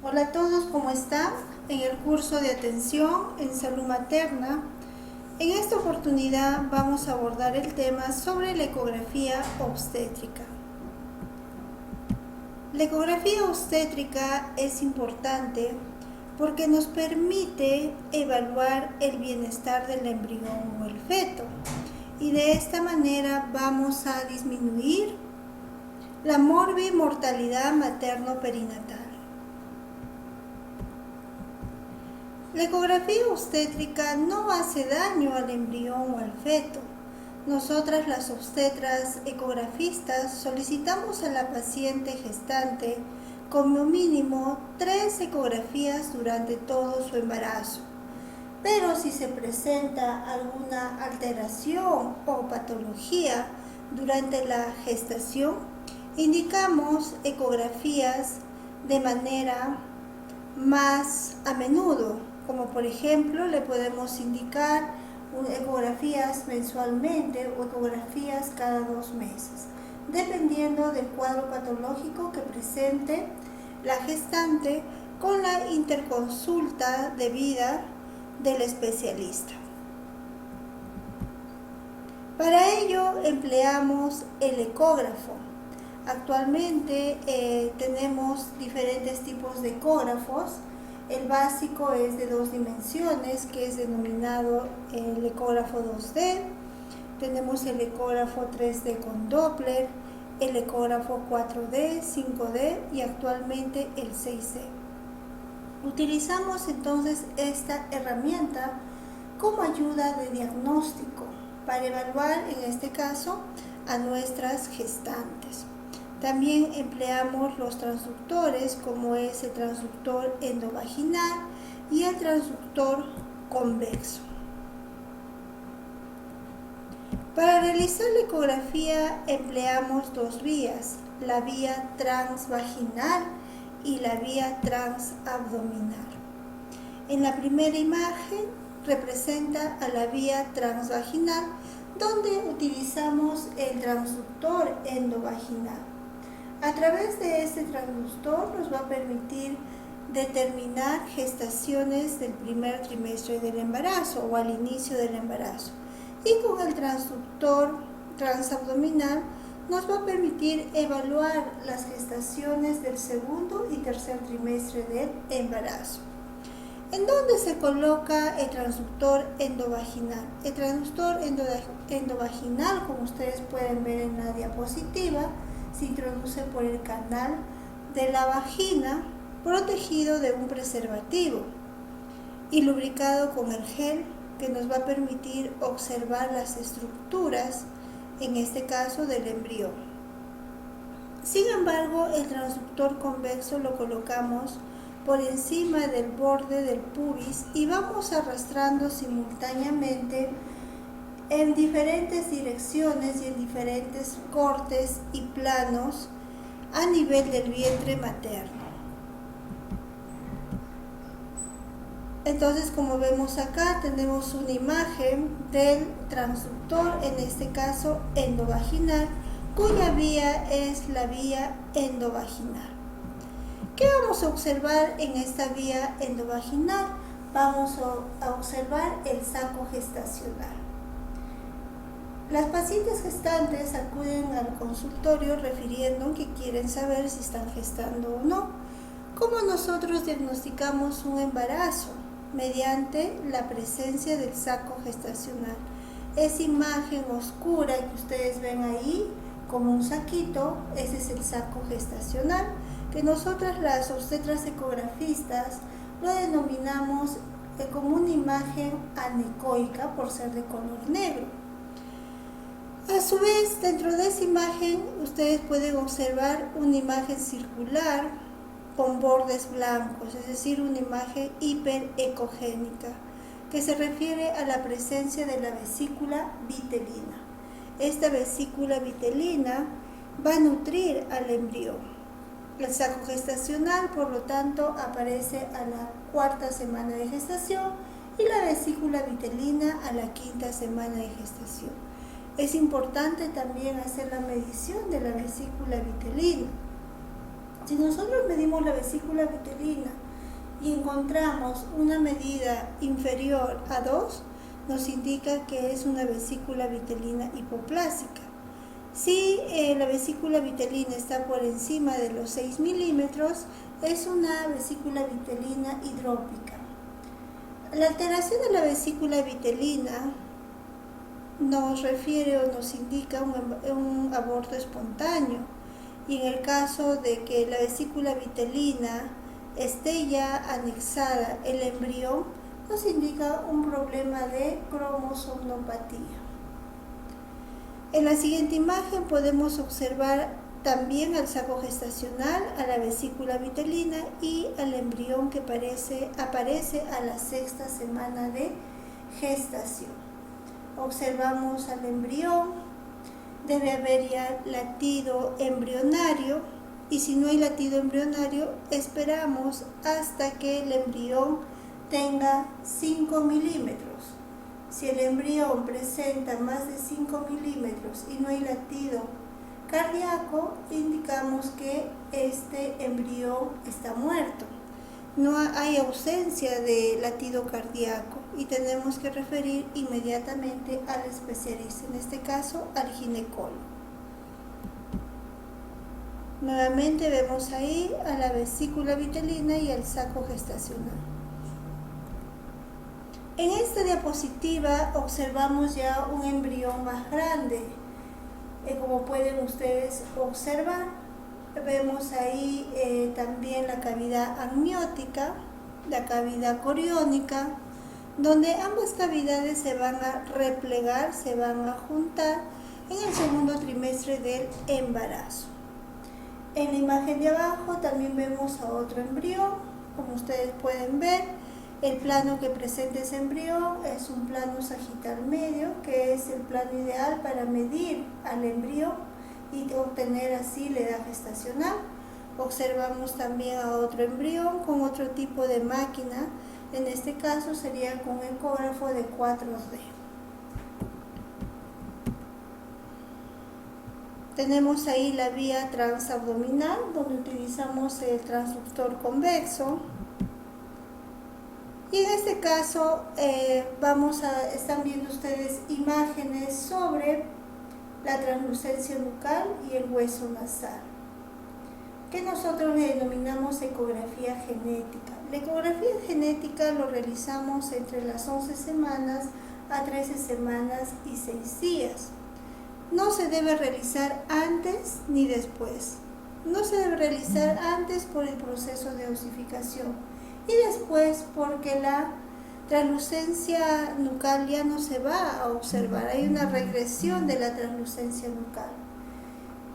Hola a todos, ¿cómo están? En el curso de atención en salud materna, en esta oportunidad vamos a abordar el tema sobre la ecografía obstétrica. La ecografía obstétrica es importante porque nos permite evaluar el bienestar del embrión o el feto y de esta manera vamos a disminuir la morbimortalidad materno-perinatal. La ecografía obstétrica no hace daño al embrión o al feto. Nosotras las obstetras ecografistas solicitamos a la paciente gestante como mínimo 3 ecografías durante todo su embarazo. Pero si se presenta alguna alteración o patología durante la gestación, indicamos ecografías de manera más a menudo, como por ejemplo le podemos indicar ecografías mensualmente o ecografías cada 2 meses, dependiendo del cuadro patológico que presente la gestante con la interconsulta debida del especialista. Para ello empleamos el ecógrafo. Actualmente tenemos diferentes tipos de ecógrafos. El básico es de 2 dimensiones, que es denominado el ecógrafo 2D. Tenemos el ecógrafo 3D con Doppler, el ecógrafo 4D, 5D y actualmente el 6D. Utilizamos entonces esta herramienta como ayuda de diagnóstico para evaluar en este caso a nuestras gestantes. También empleamos los transductores como es el transductor endovaginal y el transductor convexo. Para realizar la ecografía empleamos 2 vías, la vía transvaginal y la vía transabdominal. En la primera imagen representa a la vía transvaginal, donde utilizamos el transductor endovaginal. A través de este transductor nos va a permitir determinar gestaciones del primer trimestre del embarazo o al inicio del embarazo. Y con el transductor transabdominal nos va a permitir evaluar las gestaciones del segundo y tercer trimestre del embarazo. ¿En dónde se coloca el transductor endovaginal? El transductor endovaginal, como ustedes pueden ver en la diapositiva, se introduce por el canal de la vagina, protegido de un preservativo y lubricado con el gel que nos va a permitir observar las estructuras, en este caso del embrión. Sin embargo, el transductor convexo lo colocamos por encima del borde del pubis y vamos arrastrando simultáneamente en diferentes direcciones y en diferentes cortes y planos a nivel del vientre materno. Entonces, como vemos acá, tenemos una imagen del transductor, en este caso endovaginal, cuya vía es la vía endovaginal. ¿Qué vamos a observar en esta vía endovaginal? Vamos a observar el saco gestacional. Las pacientes gestantes acuden al consultorio refiriendo que quieren saber si están gestando o no. ¿Cómo nosotros diagnosticamos un embarazo? Mediante la presencia del saco gestacional. Esa imagen oscura que ustedes ven ahí, como un saquito, ese es el saco gestacional, que nosotras las obstetras ecografistas lo denominamos como una imagen anecoica por ser de color negro. A su vez, dentro de esa imagen, ustedes pueden observar una imagen circular con bordes blancos, es decir, una imagen hiperecogénica, que se refiere a la presencia de la vesícula vitelina. Esta vesícula vitelina va a nutrir al embrión. El saco gestacional, por lo tanto, aparece a la 4ª semana de gestación y la vesícula vitelina a la 5ª semana de gestación. Es importante también hacer la medición de la vesícula vitelina. Si nosotros medimos la vesícula vitelina y encontramos una medida inferior a 2, nos indica que es una vesícula vitelina hipoplásica. Si la vesícula vitelina está por encima de los 6 milímetros, es una vesícula vitelina hidrópica. La alteración de la vesícula vitelina nos refiere o nos indica un aborto espontáneo, y en el caso de que la vesícula vitelina esté ya anexada el embrión, nos indica un problema de cromosomopatía. En la siguiente imagen podemos observar también al saco gestacional, a la vesícula vitelina y al embrión que aparece a la 6ª semana de gestación. Observamos al embrión, debe haber ya latido embrionario, y si no hay latido embrionario, esperamos hasta que el embrión tenga 5 milímetros. Si el embrión presenta más de 5 milímetros y no hay latido cardíaco, indicamos que este embrión está muerto. No hay ausencia de latido cardíaco y tenemos que referir inmediatamente al especialista, en este caso al ginecólogo. Nuevamente vemos ahí a la vesícula vitelina y al saco gestacional. En esta diapositiva observamos ya un embrión más grande. Como pueden ustedes observar, vemos ahí también la cavidad amniótica, la cavidad coriónica, donde ambas cavidades se van a replegar, se van a juntar en el segundo trimestre del embarazo. En la imagen de abajo también vemos a otro embrión. Como ustedes pueden ver, el plano que presenta ese embrión es un plano sagital medio, que es el plano ideal para medir al embrión y obtener así la edad gestacional. Observamos también a otro embrión con otro tipo de máquina, en este caso sería con ecógrafo de 4D. Tenemos ahí la vía transabdominal, donde utilizamos el transductor convexo. Y en este caso están viendo ustedes imágenes sobre la translucencia nucal y el hueso nasal, que nosotros le denominamos ecografía genética. La ecografía genética lo realizamos entre las 11 semanas a 13 semanas y 6 días. No se debe realizar antes ni después. No se debe realizar antes por el proceso de osificación y después porque la translucencia nucal ya no se va a observar. Hay una regresión de la translucencia nucal.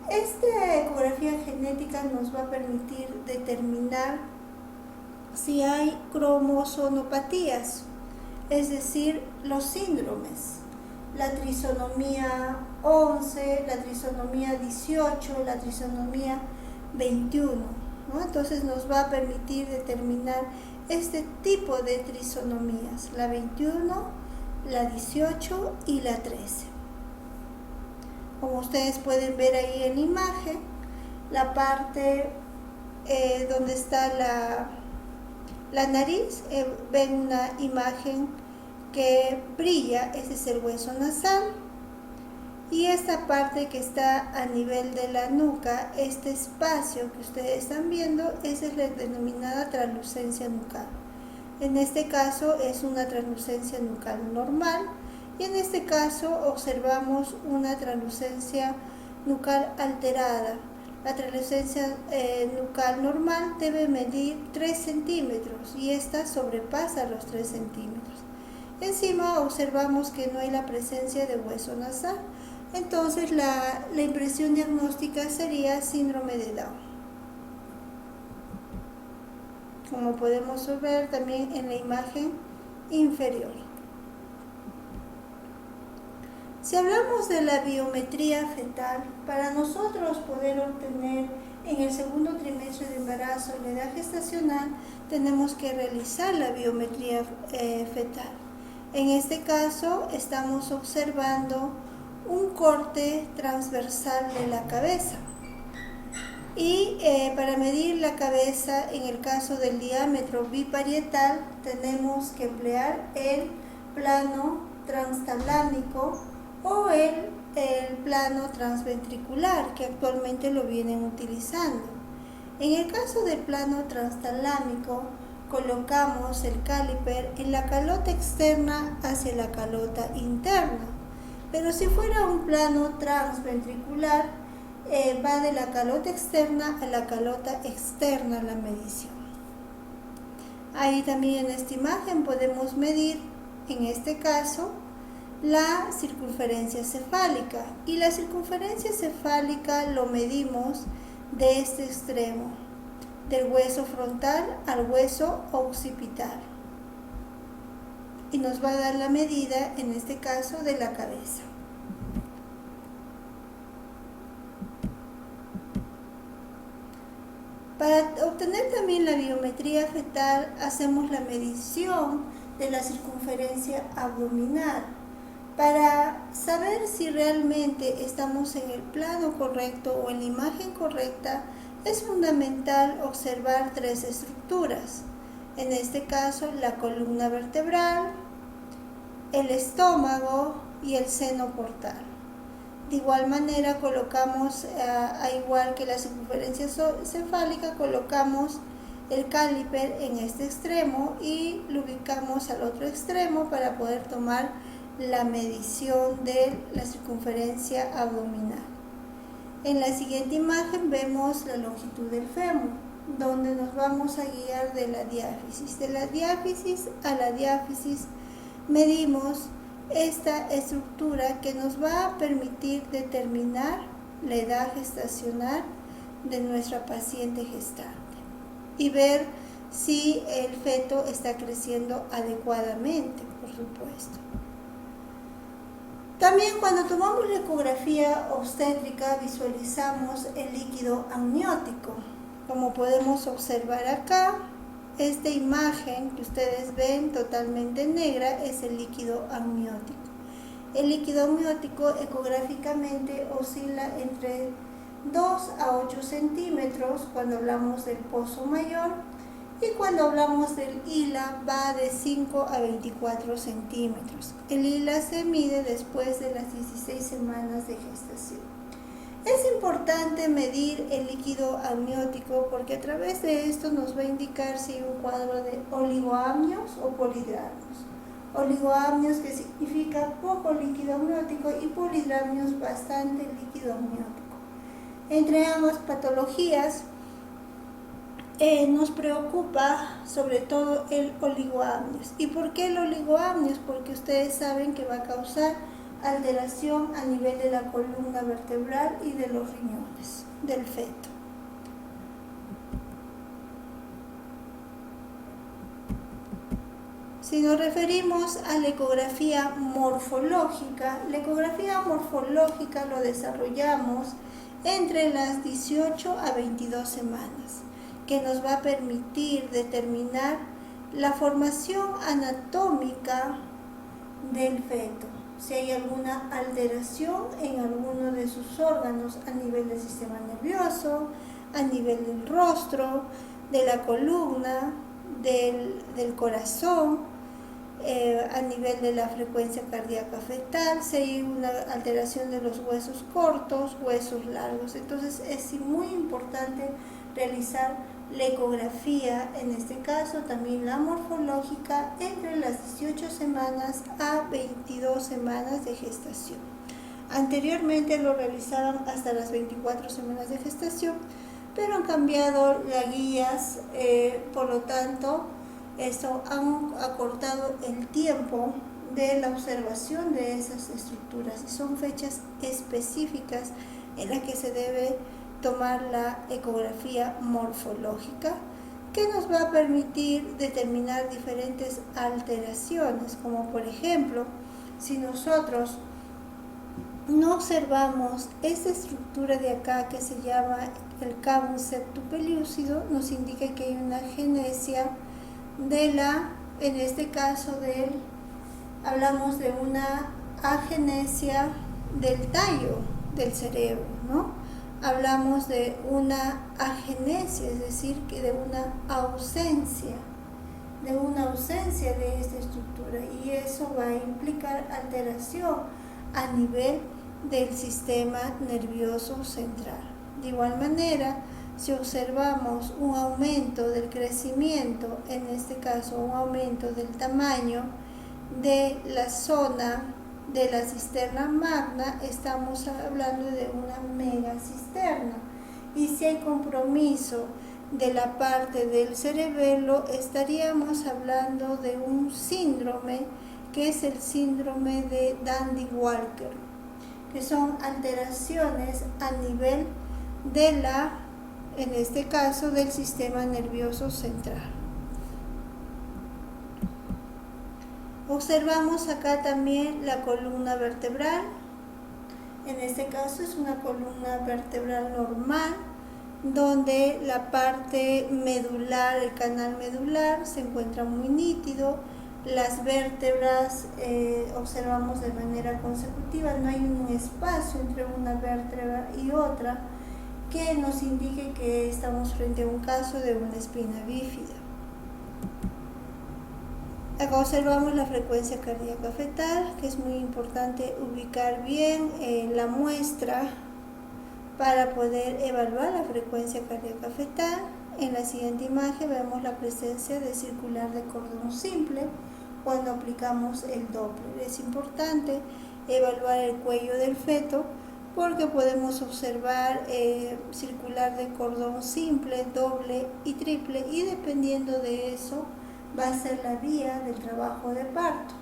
Esta ecografía genética nos va a permitir determinar si hay cromosomopatías, es decir, los síndromes, la trisonomía 11, la trisonomía 18, la trisonomía 21, ¿no? Entonces nos va a permitir determinar este tipo de trisonomías, la 21, la 18 y la 13. Como ustedes pueden ver ahí en la imagen, la parte donde está la nariz, ven una imagen que brilla, ese es el hueso nasal, y esta parte que está a nivel de la nuca, este espacio que ustedes están viendo, esa es la denominada translucencia nucal. En este caso es una translucencia nucal normal, y en este caso observamos una translucencia nucal alterada. La translucencia nucal normal debe medir 3 centímetros y esta sobrepasa los 3 centímetros. Encima observamos que no hay la presencia de hueso nasal, entonces la impresión diagnóstica sería síndrome de Down. Como podemos ver también en la imagen inferior. Si hablamos de la biometría fetal, para nosotros poder obtener en el segundo trimestre de embarazo la edad gestacional, tenemos que realizar la biometría fetal. En este caso estamos observando un corte transversal de la cabeza. Y para medir la cabeza, en el caso del diámetro biparietal, tenemos que emplear el plano transtalámico o el plano transventricular, que actualmente lo vienen utilizando. En el caso del plano transtalámico, colocamos el caliper en la calota externa hacia la calota interna. Pero si fuera un plano transventricular, va de la calota externa a la calota externa la medición. Ahí también en esta imagen podemos medir, en este caso, la circunferencia cefálica. Y la circunferencia cefálica lo medimos de este extremo, del hueso frontal al hueso occipital. Y nos va a dar la medida, en este caso, de la cabeza. Para obtener también la biometría fetal, hacemos la medición de la circunferencia abdominal. Para saber si realmente estamos en el plano correcto o en la imagen correcta, es fundamental observar tres estructuras. En este caso, la columna vertebral, el estómago y el seno portal. De igual manera colocamos, a igual que la circunferencia cefálica, colocamos el caliper en este extremo y lo ubicamos al otro extremo para poder tomar la medición de la circunferencia abdominal. En la siguiente imagen vemos la longitud del fémur, donde nos vamos a guiar de la diáfisis. De la diáfisis a la diáfisis medimos esta estructura que nos va a permitir determinar la edad gestacional de nuestra paciente gestante y ver si el feto está creciendo adecuadamente, por supuesto. También cuando tomamos la ecografía obstétrica visualizamos el líquido amniótico. Como podemos observar acá, esta imagen que ustedes ven totalmente negra es el líquido amniótico. El líquido amniótico ecográficamente oscila entre 2 a 8 centímetros cuando hablamos del pozo mayor, y cuando hablamos del ILA va de 5 a 24 centímetros. El ILA se mide después de las 16 semanas de gestación. Es importante medir el líquido amniótico porque a través de esto nos va a indicar si hay un cuadro de oligoamnios o polidramios. Oligoamnios, que significa poco líquido amniótico, y polidramios, bastante líquido amniótico. Entre ambas patologías nos preocupa sobre todo el oligoamnios. ¿Y por qué el oligoamnios? Porque ustedes saben que va a causar alteración a nivel de la columna vertebral y de los riñones del feto. Si nos referimos a la ecografía morfológica lo desarrollamos entre las 18 a 22 semanas, que nos va a permitir determinar la formación anatómica del feto, si hay alguna alteración en alguno de sus órganos a nivel del sistema nervioso, a nivel del rostro, de la columna, del corazón, a nivel de la frecuencia cardíaca fetal, si hay una alteración de los huesos cortos, huesos largos. Entonces es muy importante realizar la ecografía, en este caso también la morfológica, entre las 18 semanas a 22 semanas de gestación. Anteriormente lo realizaban hasta las 24 semanas de gestación, pero han cambiado las guías, por lo tanto, esto han acortado el tiempo de la observación de esas estructuras, y son fechas específicas en las que se debe tomar la ecografía morfológica, que nos va a permitir determinar diferentes alteraciones, como por ejemplo, si nosotros no observamos esta estructura de acá que se llama el cavum septopelúcido, nos indica que hay una agenesia de en este caso hablamos de una agenesia del tallo del cerebro, ¿no? hablamos de una agenesia, es decir, que de una ausencia de esta estructura, y eso va a implicar alteración a nivel del sistema nervioso central. De igual manera, si observamos un aumento del crecimiento, en este caso un aumento del tamaño de la zona de la cisterna magna, estamos hablando de una megacisterna. Y si hay compromiso de la parte del cerebelo, estaríamos hablando de un síndrome que es el síndrome de Dandy-Walker, que son alteraciones a nivel de en este caso, del sistema nervioso central. Observamos acá también la columna vertebral. En este caso es una columna vertebral normal, donde la parte medular, el canal medular, se encuentra muy nítido. Las vértebras observamos de manera consecutiva, no hay un espacio entre una vértebra y otra que nos indique que estamos frente a un caso de una espina bífida. Acá observamos la frecuencia cardíaca fetal, que es muy importante ubicar bien la muestra para poder evaluar la frecuencia cardíaca fetal. En la siguiente imagen vemos la presencia de circular de cordón simple cuando aplicamos el Doppler. Es importante evaluar el cuello del feto porque podemos observar circular de cordón simple, doble y triple, y dependiendo de eso va a ser la vía del trabajo de parto,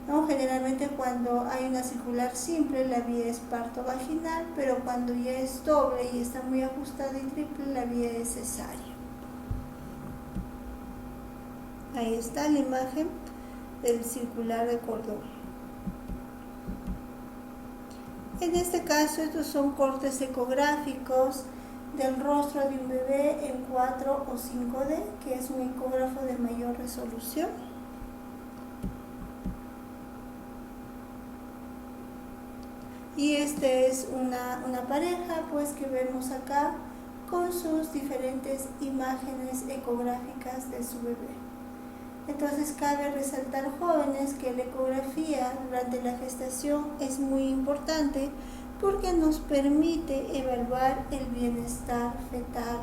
¿no? Generalmente cuando hay una circular simple la vía es parto vaginal, pero cuando ya es doble y está muy ajustada y triple, la vía es cesárea. Ahí está la imagen del circular de cordón. En este caso, estos son cortes ecográficos del rostro de un bebé en 4 o 5D, que es un ecógrafo de mayor resolución. Y este es una pareja, pues, que vemos acá con sus diferentes imágenes ecográficas de su bebé. Entonces cabe resaltar, jóvenes, que la ecografía durante la gestación es muy importante porque nos permite evaluar el bienestar fetal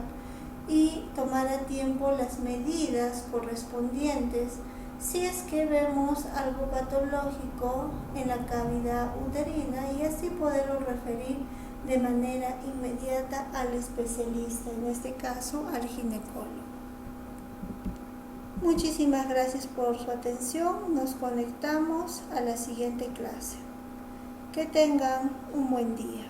y tomar a tiempo las medidas correspondientes si es que vemos algo patológico en la cavidad uterina, y así poderlo referir de manera inmediata al especialista, en este caso al ginecólogo. Muchísimas gracias por su atención. Nos conectamos a la siguiente clase. Que tengan un buen día.